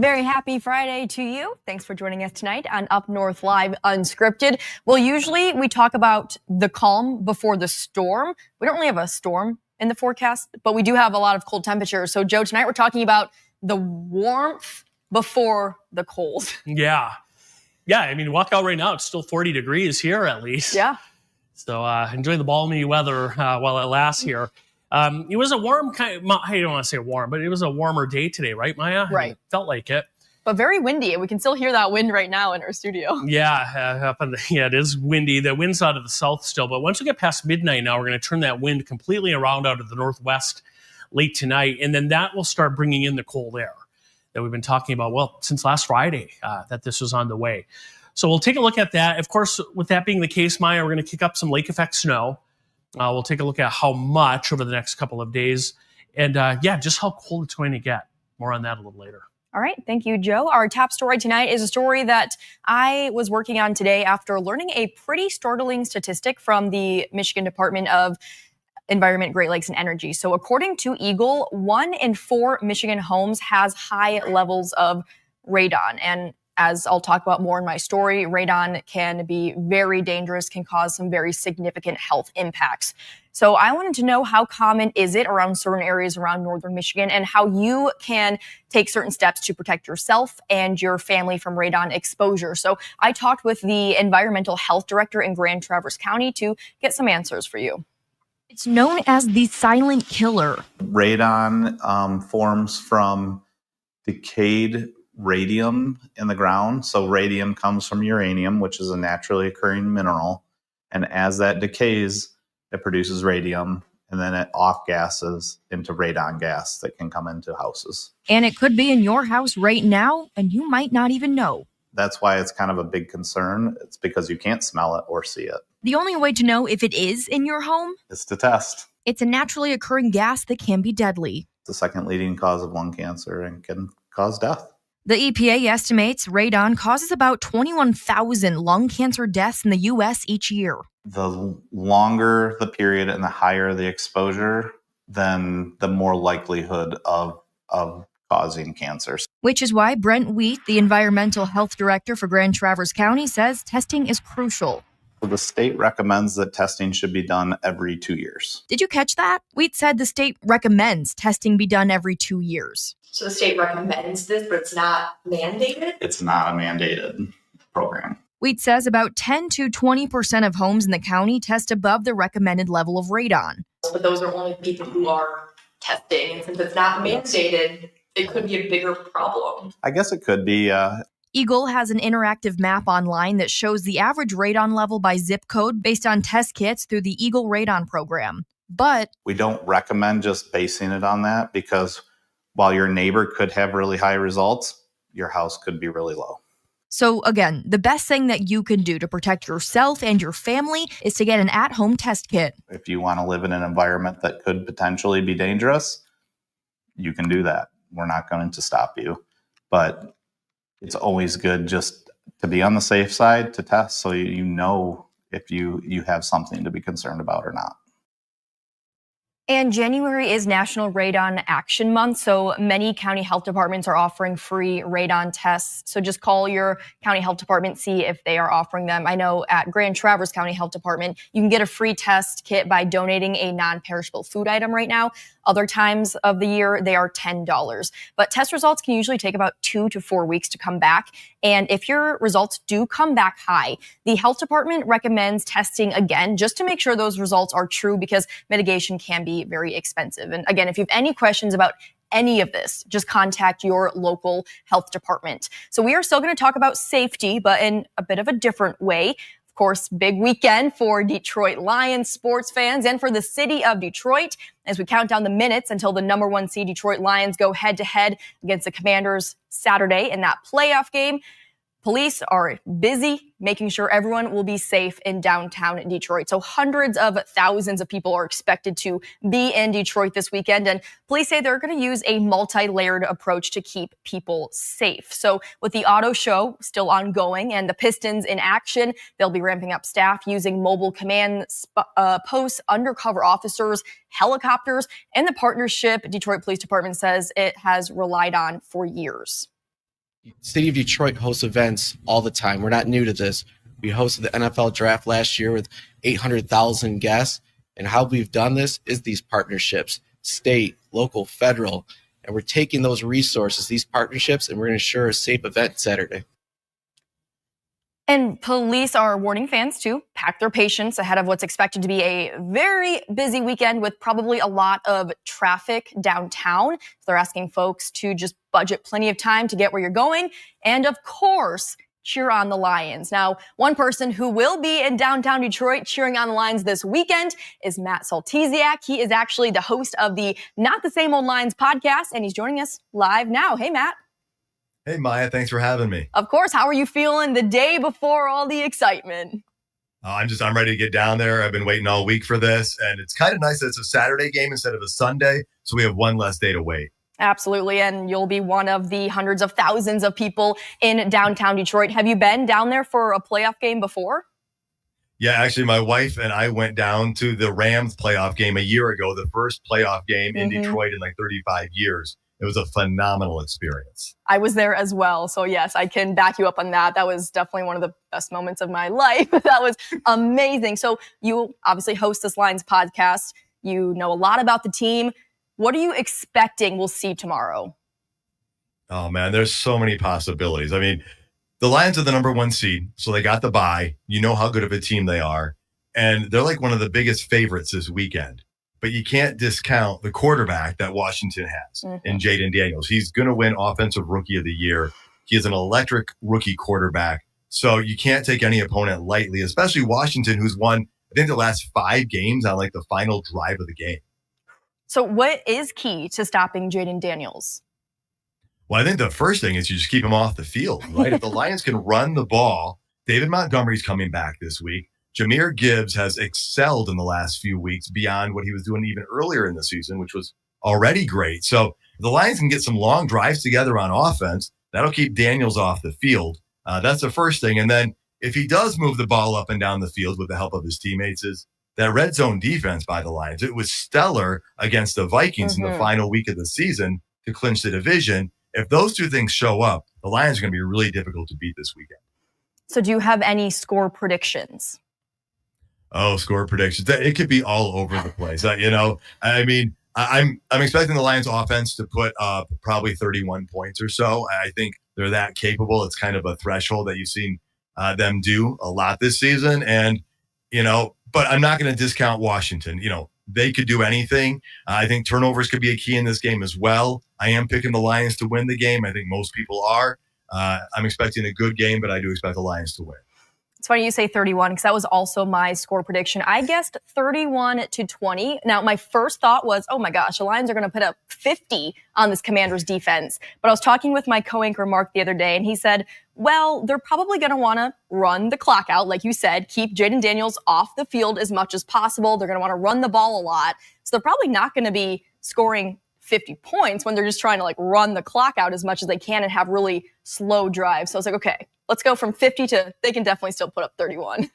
very happy Friday to you. Thanks for joining us tonight on Up North Live Unscripted. Well, usually we talk about the calm before the storm. We don't really have a storm in the forecast, but we do have a lot of cold temperatures. So, Joe, tonight we're talking about the warmth before the cold. Yeah. I mean, walk out right now. It's still 40 degrees here, at least. Yeah. So enjoy the balmy weather while it lasts here. It was a warm I don't want to say warm, but it was a warmer day today, right, Maya? Right. It felt like it. But very windy, and we can still hear that wind right now in our studio. Yeah, it is windy. The wind's out of the south still, but once we get past midnight now, we're going to turn that wind completely around out of the northwest late tonight, and then that will start bringing in the cold air that we've been talking about, well, since last Friday, that this was on the way. So we'll take a look at that. Of course, with that being the case, Maya, we're going to kick up some lake effect snow. We'll take a look at how much over the next couple of days, and just how cold it's going to get. More on that a little later. All right. Thank you, Joe. Our top story tonight is a story that I was working on today after learning a pretty startling statistic from the Michigan Department of Environment, Great Lakes, and Energy. So according to Eagle, 1 in 4 Michigan homes has high levels of radon. And as I'll talk about more in my story, radon can be very dangerous, can cause some very significant health impacts. So I wanted to know, how common is it around certain areas around northern Michigan, and how you can take certain steps to protect yourself and your family from radon exposure. So I talked with the environmental health director in Grand Traverse County to get some answers for you. It's known as the silent killer. Radon forms from decayed radium in the ground. So radium comes from uranium, which is a naturally occurring mineral. And as that decays, it produces radium, and then it off-gases into radon gas that can come into houses. And it could be in your house right now, and you might not even know. That's why it's kind of a big concern. It's because you can't smell it or see it. The only way to know if it is in your home is to test. It's a naturally occurring gas that can be deadly. It's the second leading cause of lung cancer and can cause death. The EPA estimates radon causes about 21,000 lung cancer deaths in the U.S. each year. The longer the period and the higher the exposure, then the more likelihood of causing cancers. Which is why Brent Wheat, the environmental health director for Grand Traverse County, says testing is crucial. The state recommends that testing should be done every 2 years. Did you catch that? Wheat said the state recommends testing be done every 2 years. So the state recommends this, but it's not mandated? It's not a mandated program. Wheat says about 10 to 20% of homes in the county test above the recommended level of radon. But those are only people who are testing. And since it's not mandated, it could be a bigger problem. I guess it could be. Eagle has an interactive map online that shows the average radon level by zip code based on test kits through the Eagle Radon program. But we don't recommend just basing it on that, because while your neighbor could have really high results, your house could be really low. So again, the best thing that you can do to protect yourself and your family is to get an at-home test kit. If you want to live in an environment that could potentially be dangerous, you can do that. We're not going to stop you. But it's always good just to be on the safe side to test, so you know if you have something to be concerned about or not. And January is National Radon Action Month, so many county health departments are offering free radon tests. So just call your county health department, see if they are offering them. I know at Grand Traverse County Health Department, you can get a free test kit by donating a non-perishable food item right now. Other times of the year, they are $10. But test results can usually take about 2 to 4 weeks to come back. And if your results do come back high, the health department recommends testing again just to make sure those results are true, because mitigation can be very expensive. And again, if you have any questions about any of this, just contact your local health department. So we are still going to talk about safety, but in a bit of a different way. Of course, big weekend for Detroit Lions sports fans and for the city of Detroit as we count down the minutes until the number 1 seed Detroit Lions go head-to-head against the Commanders Saturday in that playoff game. Police are busy making sure everyone will be safe in downtown Detroit. So hundreds of thousands of people are expected to be in Detroit this weekend. And police say they're going to use a multi-layered approach to keep people safe. So with the auto show still ongoing and the Pistons in action, they'll be ramping up staff using mobile command posts, undercover officers, helicopters, and the partnership Detroit Police Department says it has relied on for years. City of Detroit hosts events all the time. We're not new to this. We hosted the NFL draft last year with 800,000 guests. And how we've done this is these partnerships, state, local, federal. And we're taking those resources, these partnerships, and we're going to ensure a safe event Saturday. And police are warning fans to pack their patience ahead of what's expected to be a very busy weekend with probably a lot of traffic downtown. So they're asking folks to just budget plenty of time to get where you're going. And of course, cheer on the Lions. Now, one person who will be in downtown Detroit cheering on the Lions this weekend is Matt Saltesiak. He is actually the host of the Not the Same Old Lions podcast, and he's joining us live now. Hey, Matt. Hey, Maya, thanks for having me. Of course. How are you feeling the day before all the excitement? I'm ready to get down there. I've been waiting all week for this, and it's kind of nice that it's a Saturday game instead of a Sunday, so we have one less day to wait. Absolutely, and you'll be one of the hundreds of thousands of people in downtown Detroit. Have you been down there for a playoff game before? Yeah, actually, my wife and I went down to the Rams playoff game a year ago, the first playoff game in Detroit in like 35 years. It was a phenomenal experience. I was there as well. So yes, I can back you up on that. That was definitely one of the best moments of my life. That was amazing. So you obviously host this Lions podcast. You know a lot about the team. What are you expecting we'll see tomorrow? Oh, man, there's so many possibilities. I mean, the Lions are the number one seed, so they got the bye. You know how good of a team they are. And they're like one of the biggest favorites this weekend. But you can't discount the quarterback that Washington has in Jaden Daniels. He's going to win Offensive Rookie of the Year. He is an electric rookie quarterback. So you can't take any opponent lightly, especially Washington, who's won, I think, the last 5 games on like the final drive of the game. So what is key to stopping Jaden Daniels? Well, I think the first thing is you just keep him off the field, right? If the Lions can run the ball, David Montgomery's coming back this week. Jahmyr Gibbs has excelled in the last few weeks beyond what he was doing even earlier in the season, which was already great. So if the Lions can get some long drives together on offense, that'll keep Daniels off the field. That's the first thing. And then if he does move the ball up and down the field with the help of his teammates, is that red zone defense by the Lions. It was stellar against the Vikings in the final week of the season to clinch the division. If those two things show up, the Lions are going to be really difficult to beat this weekend. So do you have any score predictions? Oh, score predictions. It could be all over the place. I'm expecting the Lions offense to put up probably 31 points or so. I think they're that capable. It's kind of a threshold that you've seen them do a lot this season. And, but I'm not going to discount Washington. They could do anything. I think turnovers could be a key in this game as well. I am picking the Lions to win the game. I think most people are. I'm expecting a good game, but I do expect the Lions to win. It's funny you say 31 because that was also my score prediction. I guessed 31-20. Now, my first thought was, oh my gosh, the Lions are going to put up 50 on this Commanders defense. But I was talking with my co-anchor Mark the other day, and he said, well, they're probably going to want to run the clock out, like you said, keep Jaden Daniels off the field as much as possible. They're going to want to run the ball a lot. So they're probably not going to be scoring 50 points when they're just trying to run the clock out as much as they can and have really slow drives. So I was like, okay, let's go from 50 to they can definitely still put up 31.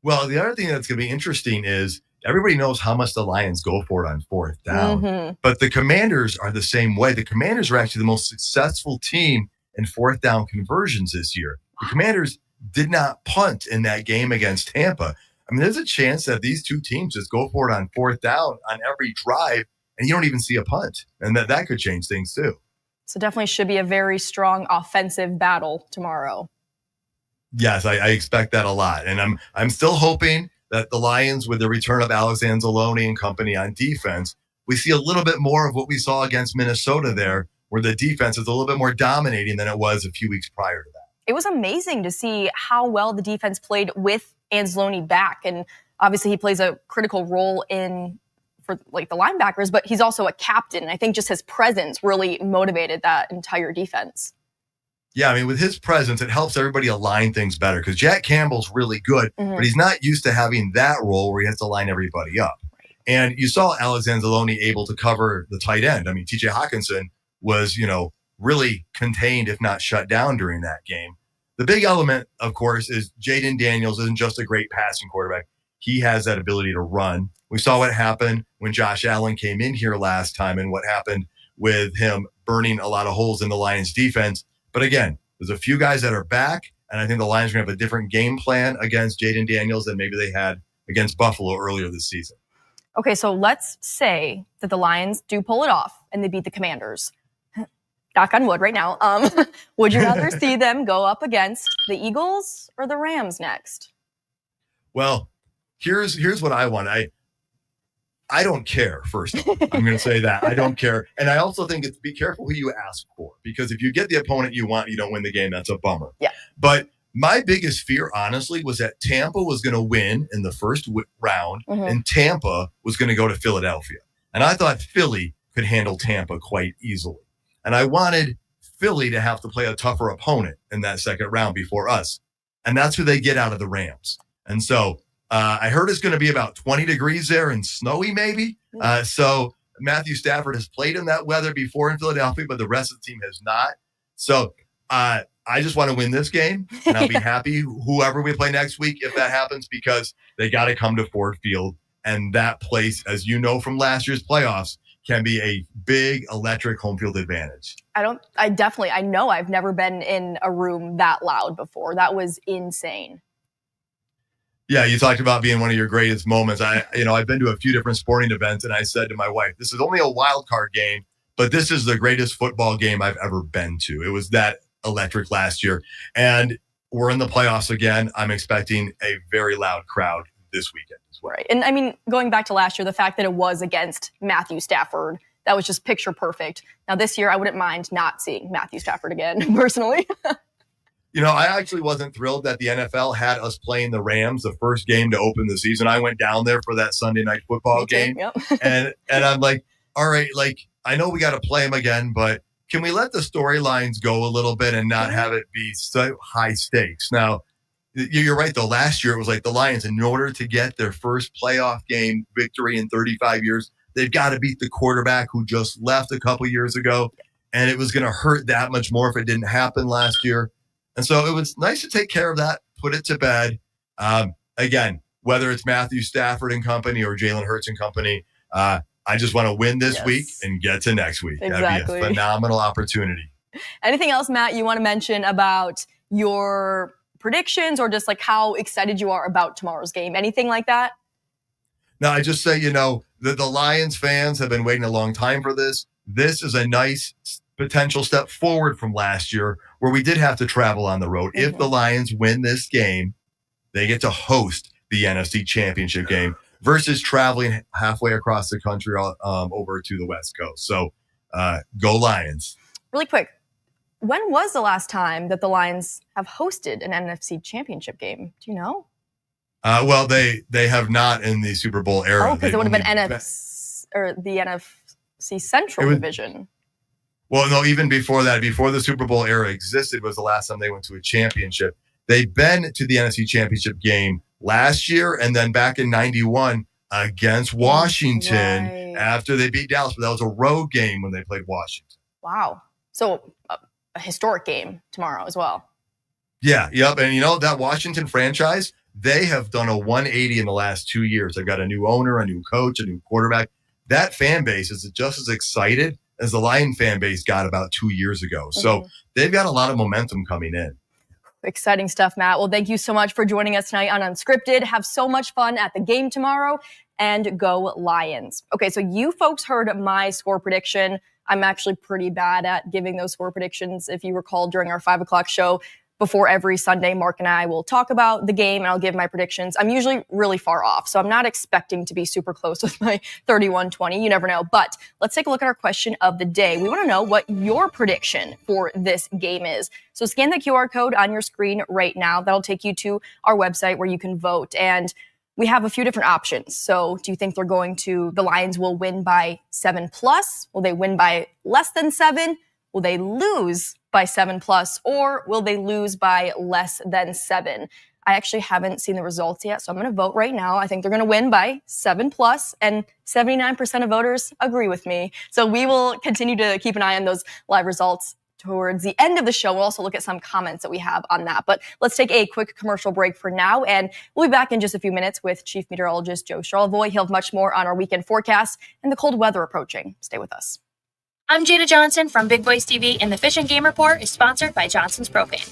Well, the other thing that's going to be interesting is everybody knows how much the Lions go for it on fourth down, but the Commanders are the same way. The Commanders are actually the most successful team in fourth down conversions this year. The Commanders did not punt in that game against Tampa. I mean, there's a chance that these two teams just go for it on fourth down on every drive, and you don't even see a punt. And that could change things too. So definitely should be a very strong offensive battle tomorrow. Yes, I expect that a lot. And I'm still hoping that the Lions, with the return of Alex Anzalone and company on defense, we see a little bit more of what we saw against Minnesota there, where the defense is a little bit more dominating than it was a few weeks prior to that. It was amazing to see how well the defense played with Anzalone back. And obviously he plays a critical role for the linebackers, but he's also a captain. I think just his presence really motivated that entire defense. Yeah, I mean, with his presence, it helps everybody align things better because Jack Campbell's really good, but he's not used to having that role where he has to line everybody up. And you saw Alex Anzalone able to cover the tight end. I mean, TJ Hawkinson was, really contained, if not shut down during that game. The big element, of course, is Jaden Daniels isn't just a great passing quarterback. He has that ability to run. We saw what happened when Josh Allen came in here last time and what happened with him burning a lot of holes in the Lions defense. But again, there's a few guys that are back, and I think the Lions are going to have a different game plan against Jaden Daniels than maybe they had against Buffalo earlier this season. Okay, so let's say that the Lions do pull it off and they beat the Commanders. Knock on wood right now. Would you rather see them go up against the Eagles or the Rams next? Well, here's what I want. I don't care, first of all. I'm going to say that. I don't care. And I also think it's be careful who you ask for, because if you get the opponent you want, you don't win the game. That's a bummer. Yeah. But my biggest fear, honestly, was that Tampa was going to win in the first round, and Tampa was going to go to Philadelphia. And I thought Philly could handle Tampa quite easily. And I wanted Philly to have to play a tougher opponent in that second round before us. And that's who they get out of the Rams. And so I heard it's going to be about 20 degrees there and snowy maybe. So Matthew Stafford has played in that weather before in Philadelphia, but the rest of the team has not. So I just want to win this game, and I'll be happy whoever we play next week if that happens, because they got to come to Ford Field. And that place, as you know from last year's playoffs, can be a big electric home field advantage. I know I've never been in a room that loud before. That was insane. Yeah, you talked about being one of your greatest moments. I've been to a few different sporting events, and I said to my wife, this is only a wild card game, but this is the greatest football game I've ever been to. It was that electric last year. And we're in the playoffs again. I'm expecting a very loud crowd this weekend as well. Right. And I mean, going back to last year, the fact that it was against Matthew Stafford, that was just picture perfect. Now this year, I wouldn't mind not seeing Matthew Stafford again, personally. I actually wasn't thrilled that the NFL had us playing the Rams the first game to open the season. I went down there for that Sunday night football game. Yep. and I'm like, all right, I know we got to play them again, but can we let the storylines go a little bit and not have it be so high stakes? Now, you're right, though. Last year, it was like the Lions, in order to get their first playoff game victory in 35 years, they've got to beat the quarterback who just left a couple years ago. And it was going to hurt that much more if it didn't happen last year. And so it was nice to take care of that, put it to bed. Again, whether it's Matthew Stafford and company or Jalen Hurts and company, I just want to win this week and get to next week. Exactly. That'd be a phenomenal opportunity. Anything else, Matt, you want to mention about your predictions or just like how excited you are about tomorrow's game? Anything like that? No, I just say, the Lions fans have been waiting a long time for this. This is a nice potential step forward from last year where we did have to travel on the road. If the Lions win this game, they get to host the NFC Championship game versus traveling halfway across the country over to the West Coast. So go Lions. Really quick, when was the last time that the Lions have hosted an NFC Championship game? Do you know? Well, they have not in the Super Bowl era. Oh, because it would have been NFC or the NFC Central Division. Well, no, even before that, before the Super Bowl era existed, was the last time they went to a championship. They've been to the NFC Championship game last year and then back in 91 against Washington after they beat Dallas. But that was a road game when they played Washington. Wow. So a historic game tomorrow as well. Yeah, yep. And that Washington franchise, they have done a 180 in the last 2 years. They've got a new owner, a new coach, a new quarterback. That fan base is just as excited as the Lion fan base got about 2 years ago. So they've got a lot of momentum coming in. Exciting stuff, Matt. Well, thank you so much for joining us tonight on Unscripted. Have so much fun at the game tomorrow, and go Lions. Okay, so you folks heard my score prediction. I'm actually pretty bad at giving those score predictions. If you recall, during our 5 o'clock show, before every Sunday, Mark and I will talk about the game and I'll give my predictions. I'm usually really far off, so I'm not expecting to be super close with my 31-20. You never know. But let's take a look at our question of the day. We want to know what your prediction for this game is. So scan the QR code on your screen right now. That'll take you to our website where you can vote. And we have a few different options. So do you think the Lions will win by 7+? Will they win by less than 7? Will they lose by 7+, or will they lose by less than 7? I actually haven't seen the results yet, so I'm going to vote right now. I think they're going to win by 7+, and 79% of voters agree with me. So we will continue to keep an eye on those live results towards the end of the show. We'll also look at some comments that we have on that. But let's take a quick commercial break for now, and we'll be back in just a few minutes with Chief Meteorologist Joe Charlevoix. He'll have much more on our weekend forecast and the cold weather approaching. Stay with us. I'm Jada Johnson from Big Boys TV, and the Fish and Game Report is sponsored by Johnson's Propane.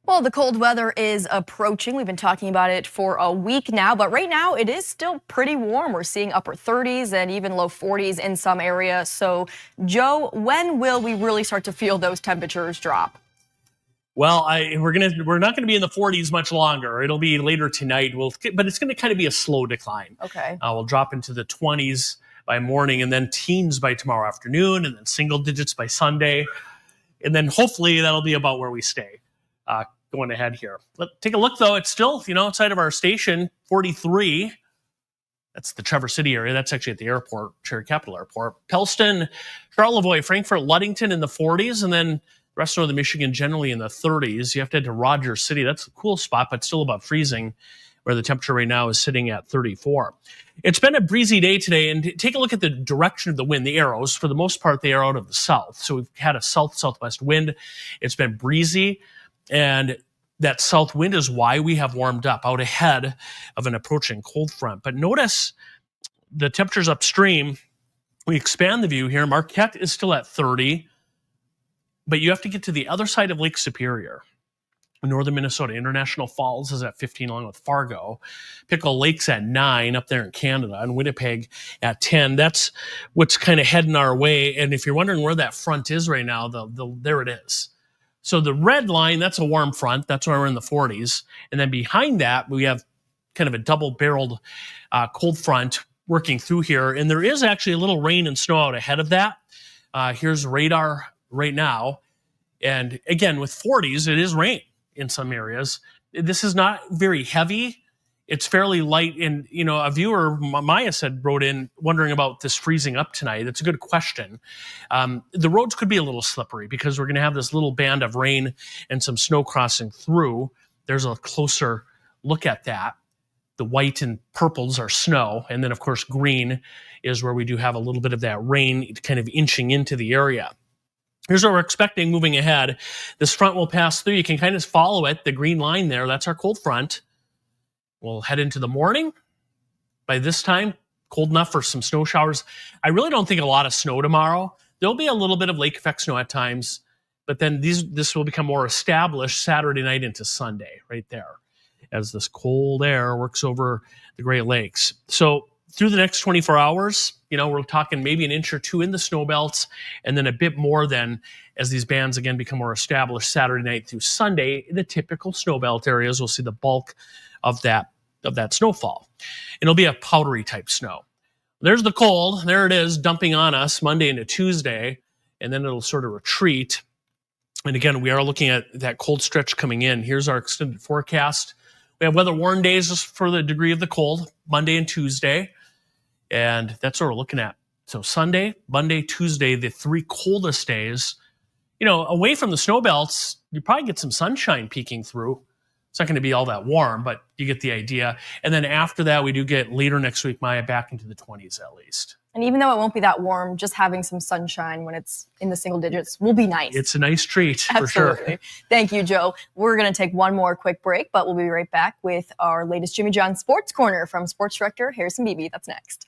Well, the cold weather is approaching. We've been talking about it for a week now, but right now it is still pretty warm. We're seeing upper 30s and even low 40s in some areas. So, Joe, when will we really start to feel those temperatures drop? Well, we're not gonna be in the 40s much longer. It'll be later tonight. But it's gonna kind of be a slow decline. Okay. We'll drop into the 20s by morning, and then teens by tomorrow afternoon, and then single digits by Sunday, and then hopefully that'll be about where we stay. Going ahead here. Take a look though. It's still, outside of our station, 43. That's the Traverse City area. That's actually at the airport, Cherry Capital Airport. Pellston, Charlevoix, Frankfort, Ludington in the 40s, and then the rest of northern Michigan generally in the 30s. You have to head to Rogers City. That's a cool spot, but still about freezing, where the temperature right now is sitting at 34. It's been a breezy day today, and take a look at the direction of the wind. The arrows, for the most part, they are out of the south. So we've had a south-southwest wind. It's been breezy. And that south wind is why we have warmed up out ahead of an approaching cold front. But notice the temperatures upstream. We expand the view here. Marquette is still at 30, but you have to get to the other side of Lake Superior. Northern Minnesota, International Falls is at 15 along with Fargo. Pickle Lake's at 9 up there in Canada, and Winnipeg at 10. That's what's kind of heading our way. And if you're wondering where that front is right now, there it is. So the red line, that's a warm front. That's why we're in the 40s. And then behind that, we have kind of a double-barreled cold front working through here. And there is actually a little rain and snow out ahead of that. Here's radar right now. And again, with 40s, it is rain in some areas. This is not very heavy. it's fairly light. And, a viewer, Maya wrote in wondering about this freezing up tonight. It's a good question. The roads could be a little slippery because we're going to have this little band of rain and some snow crossing through. There's a closer look at that. The white and purples are snow. And then, of course, green is where we do have a little bit of that rain kind of inching into the area. Here's what we're expecting moving ahead. This front will pass through. You can kind of follow it, the green line there. That's our cold front. We'll head into the morning. By this time, cold enough for some snow showers. I really don't think a lot of snow tomorrow. There'll be a little bit of lake effect snow at times, but then this will become more established Saturday night into Sunday right there as this cold air works over the Great Lakes. So through the next 24 hours, we're talking maybe an inch or two in the snow belts, and then a bit more then as these bands again become more established Saturday night through Sunday. In the typical snow belt areas, we'll see the bulk of that snowfall. And it'll be a powdery type snow. There's the cold. There it is dumping on us Monday into Tuesday, and then it'll sort of retreat. And again, we are looking at that cold stretch coming in. Here's our extended forecast. We have weather warn days just for the degree of the cold, Monday and Tuesday. And that's what we're looking at. So Sunday, Monday, Tuesday, the 3 coldest days. Away from the snow belts, you probably get some sunshine peeking through. It's not going to be all that warm, but you get the idea. And then after that, we do get later next week, Maya, back into the 20s at least. And even though it won't be that warm, just having some sunshine when it's in the single digits will be nice. It's a nice treat, Absolutely. for sure. Thank you, Joe. We're going to take one more quick break, but we'll be right back with our latest Jimmy John Sports Corner from Sports Director Harrison Beebe. That's next.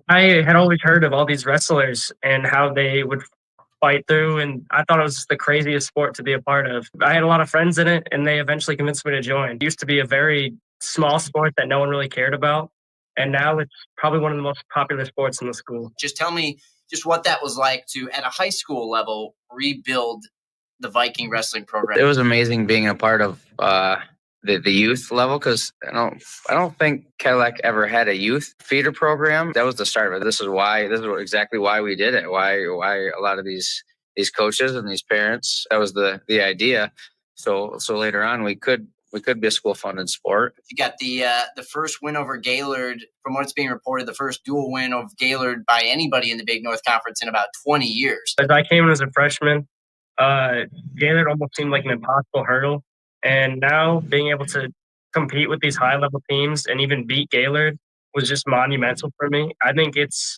I had always heard of all these wrestlers and how they would fight through, and I thought it was just the craziest sport to be a part of. I had a lot of friends in it, and they eventually convinced me to join. It used to be a very small sport that no one really cared about, and now it's probably one of the most popular sports in the school. Just tell me just what that was like to, at a high school level, rebuild the Viking wrestling program. It was amazing being a part of the youth level, because I don't think Cadillac ever had a youth feeder program. That was the start of it. This is exactly why we did it. Why a lot of these coaches and these parents, that was the idea. So later on we could be a school funded sport. You got the first win over Gaylord, from what's being reported, the first dual win of Gaylord by anybody in the Big North Conference in about 20 years. As I came in as a freshman, Gaylord almost seemed like an impossible hurdle. And now being able to compete with these high-level teams and even beat Gaylord was just monumental for me. I think it's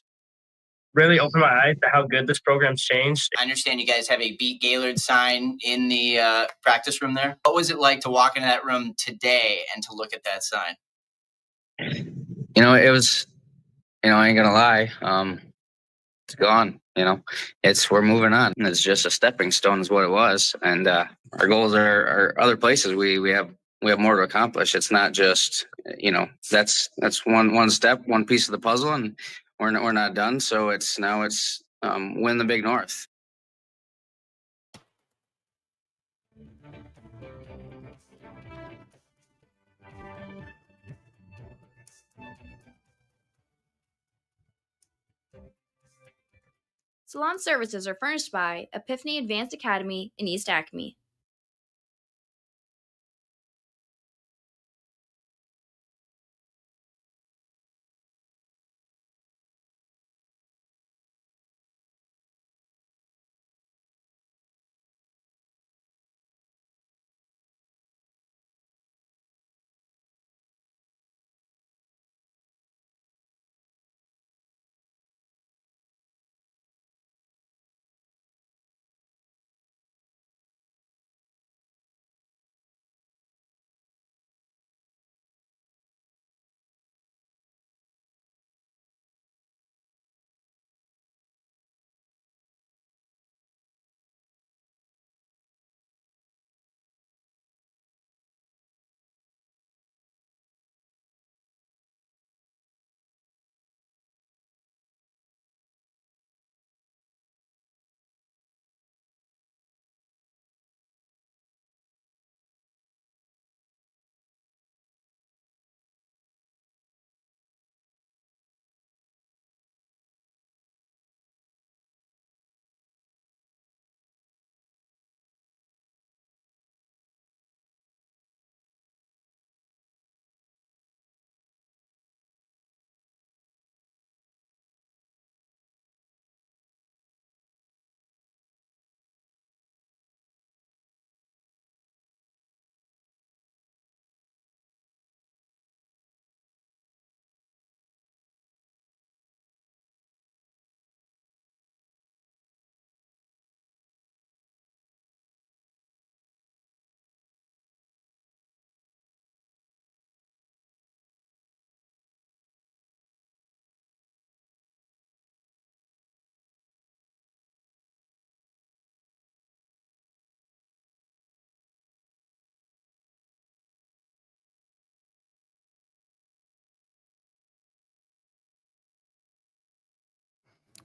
really opened my eyes to how good this program's changed. I understand you guys have a Beat Gaylord sign in the practice room there. What was it like to walk into that room today and to look at that sign? It was, I ain't gonna lie, it's gone. We're moving on. It's just a stepping stone is what it was. And our goals are other places. We have more to accomplish. It's not just, that's one step, one piece of the puzzle, and we're not done. So it's win the Big North. Salon services are furnished by Epiphany Advanced Academy in East Acme.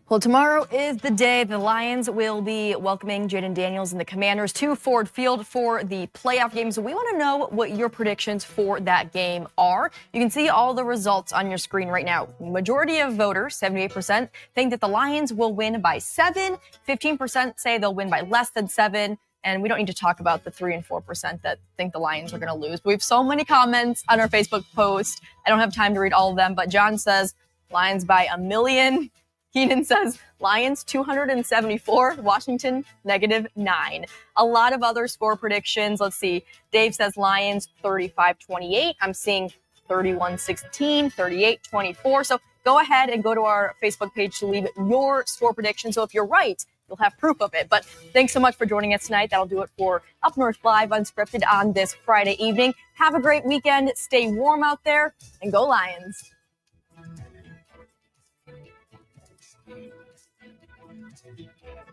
Well, tomorrow is the day the Lions will be welcoming Jaden Daniels and the Commanders to Ford Field for the playoff game. So we want to know what your predictions for that game are. You can see all the results on your screen right now. Majority of voters, 78%, think that the Lions will win by 7. 15% say they'll win by less than 7. And we don't need to talk about the 3 and 4% that think the Lions are going to lose. But we have so many comments on our Facebook post. I don't have time to read all of them, but John says Lions by 1,000,000. Keenan says Lions 274, Washington -9. A lot of other score predictions. Let's see. Dave says Lions 35-28. I'm seeing 31-16, 38-24. So go ahead and go to our Facebook page to leave your score prediction. So if you're right, you'll have proof of it. But thanks so much for joining us tonight. That'll do it for Up North Live Unscripted on this Friday evening. Have a great weekend. Stay warm out there and go Lions. Thank you.